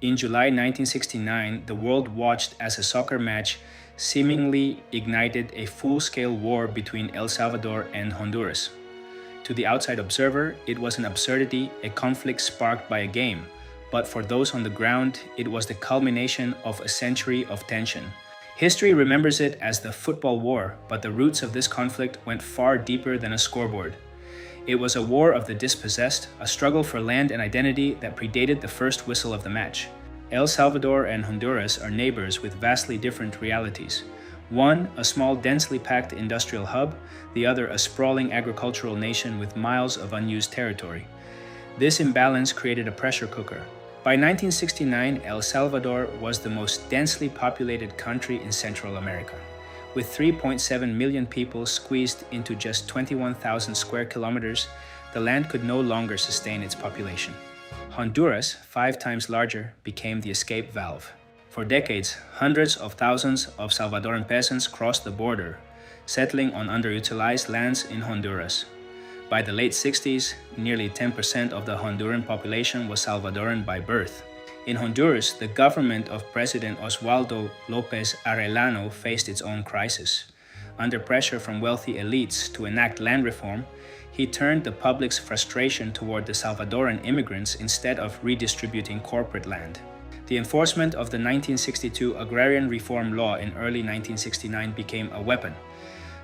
In July 1969, the world watched as a soccer match seemingly ignited a full-scale war between El Salvador and Honduras. To the outside observer, it was an absurdity, a conflict sparked by a game, but for those on the ground, it was the culmination of a century of tension. History remembers it as the football war, but the roots of this conflict went far deeper than a scoreboard. It was a war of the dispossessed, a struggle for land and identity that predated the first whistle of the match. El Salvador and Honduras are neighbors with vastly different realities. One, a small, densely packed industrial hub, the other, a sprawling agricultural nation with miles of unused territory. This imbalance created a pressure cooker. By 1969, El Salvador was the most densely populated country in Central America. With 3.7 million people squeezed into just 21,000 square kilometers, the land could no longer sustain its population. Honduras, 5 times larger, became the escape valve. For decades, hundreds of thousands of Salvadoran peasants crossed the border, settling on underutilized lands in Honduras. By the late 60s, nearly 10% of the Honduran population was Salvadoran by birth. In Honduras, the government of President Oswaldo López Arellano faced its own crisis. Under pressure from wealthy elites to enact land reform, he turned the public's frustration toward the Salvadoran immigrants instead of redistributing corporate land. The enforcement of the 1962 Agrarian Reform Law in early 1969 became a weapon.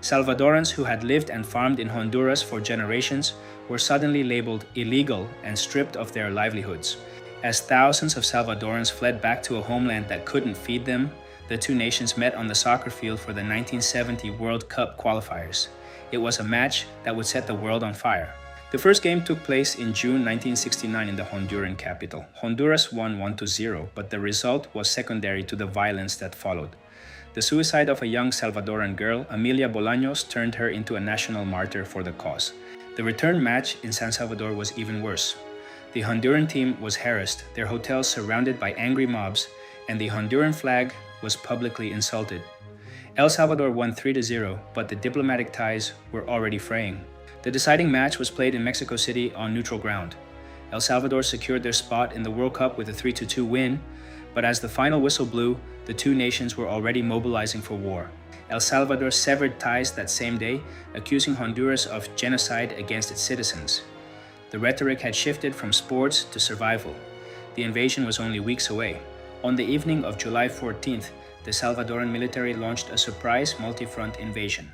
Salvadorans who had lived and farmed in Honduras for generations were suddenly labeled illegal and stripped of their livelihoods. As thousands of Salvadorans fled back to a homeland that couldn't feed them, the two nations met on the soccer field for the 1970 World Cup qualifiers. It was a match that would set the world on fire. The first game took place in June 1969 in the Honduran capital. Honduras won 1-0, but the result was secondary to the violence that followed. The suicide of a young Salvadoran girl, Amelia Bolaños, turned her into a national martyr for the cause. The return match in San Salvador was even worse. The Honduran team was harassed, their hotels surrounded by angry mobs, and the Honduran flag was publicly insulted. El Salvador won 3-0, but the diplomatic ties were already fraying. The deciding match was played in Mexico City on neutral ground. El Salvador secured their spot in the World Cup with a 3-2 win, but as the final whistle blew, the two nations were already mobilizing for war. El Salvador severed ties that same day, accusing Honduras of genocide against its citizens. The rhetoric had shifted from sports to survival. The invasion was only weeks away. On the evening of July 14th, the Salvadoran military launched a surprise multi-front invasion.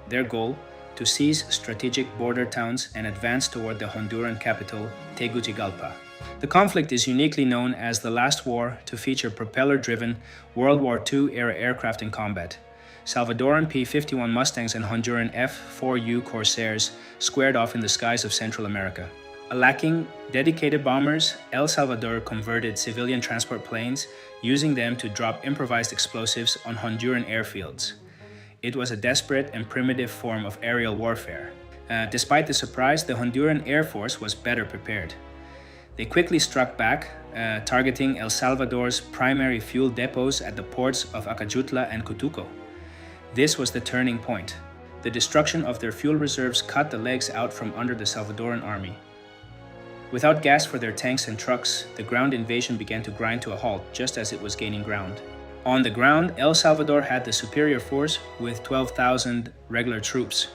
Their goal, to seize strategic border towns and advance toward the Honduran capital, Tegucigalpa. The conflict is uniquely known as the last war to feature propeller-driven World War II-era aircraft in combat. Salvadoran P-51 Mustangs and Honduran F-4U Corsairs squared off in the skies of Central America. Lacking dedicated bombers, El Salvador converted civilian transport planes, using them to drop improvised explosives on Honduran airfields. It was a desperate and primitive form of aerial warfare. Despite the surprise, the Honduran Air Force was better prepared. They quickly struck back, targeting El Salvador's primary fuel depots at the ports of Acajutla and Cutuco. This was the turning point. The destruction of their fuel reserves cut the legs out from under the Salvadoran army. Without gas for their tanks and trucks, the ground invasion began to grind to a halt just as it was gaining ground. On the ground, El Salvador had the superior force with 12,000 regular troops.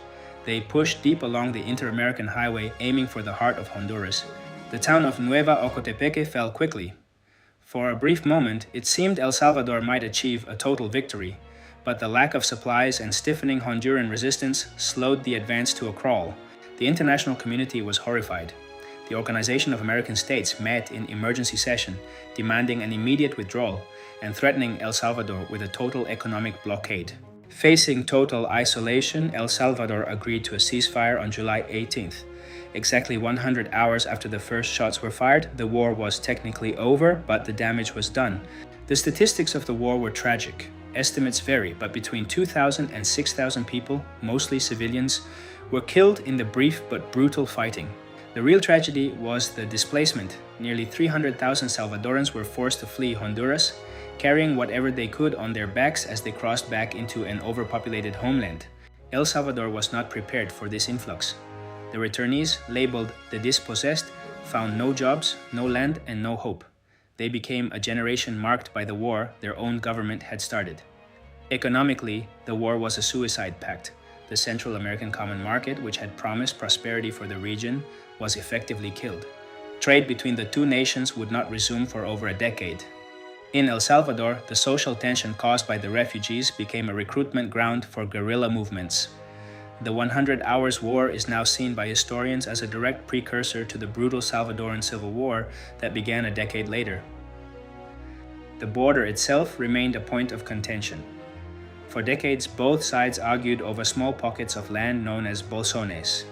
They pushed deep along the Inter-American Highway, aiming for the heart of Honduras. The town of Nueva Ocotepeque fell quickly. For a brief moment, it seemed El Salvador might achieve a total victory, but the lack of supplies and stiffening Honduran resistance slowed the advance to a crawl. The international community was horrified. The Organization of American States met in emergency session, demanding an immediate withdrawal and threatening El Salvador with a total economic blockade. Facing total isolation, El Salvador agreed to a ceasefire on July 18th. Exactly 100 hours after the first shots were fired, the war was technically over, but the damage was done. The statistics of the war were tragic. Estimates vary, but between 2,000 and 6,000 people, mostly civilians, were killed in the brief but brutal fighting. The real tragedy was the displacement. Nearly 300,000 Salvadorans were forced to flee Honduras, carrying whatever they could on their backs as they crossed back into an overpopulated homeland. El Salvador was not prepared for this influx. The returnees, labeled the dispossessed, found no jobs, no land, and no hope. They became a generation marked by the war their own government had started. Economically, the war was a suicide pact. The Central American Common Market, which had promised prosperity for the region, was effectively killed. Trade between the two nations would not resume for over a decade. In El Salvador, the social tension caused by the refugees became a recruitment ground for guerrilla movements. The 100 Hours War is now seen by historians as a direct precursor to the brutal Salvadoran Civil War that began a decade later. The border itself remained a point of contention. For decades, both sides argued over small pockets of land known as bolsones.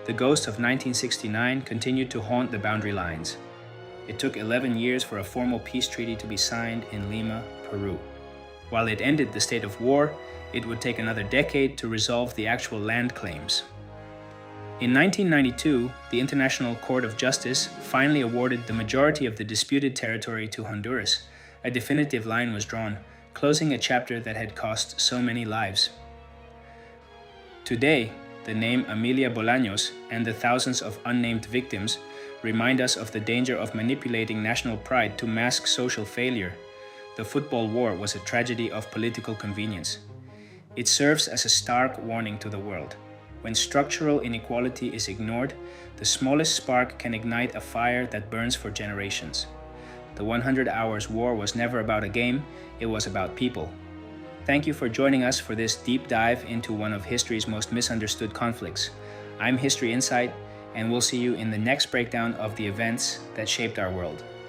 The ghost of 1969 continued to haunt the boundary lines. It took 11 years for a formal peace treaty to be signed in Lima, Peru. While it ended the state of war, it would take another decade to resolve the actual land claims. In 1992, the International Court of Justice finally awarded the majority of the disputed territory to Honduras. A definitive line was drawn, closing a chapter that had cost so many lives. Today, the name Emilia Bolaños and the thousands of unnamed victims remind us of the danger of manipulating national pride to mask social failure. The football war was a tragedy of political convenience. It serves as a stark warning to the world. When structural inequality is ignored, the smallest spark can ignite a fire that burns for generations. The 100 Hours War was never about a game, it was about people. Thank you for joining us for this deep dive into one of history's most misunderstood conflicts. I'm History Insight, and we'll see you in the next breakdown of the events that shaped our world.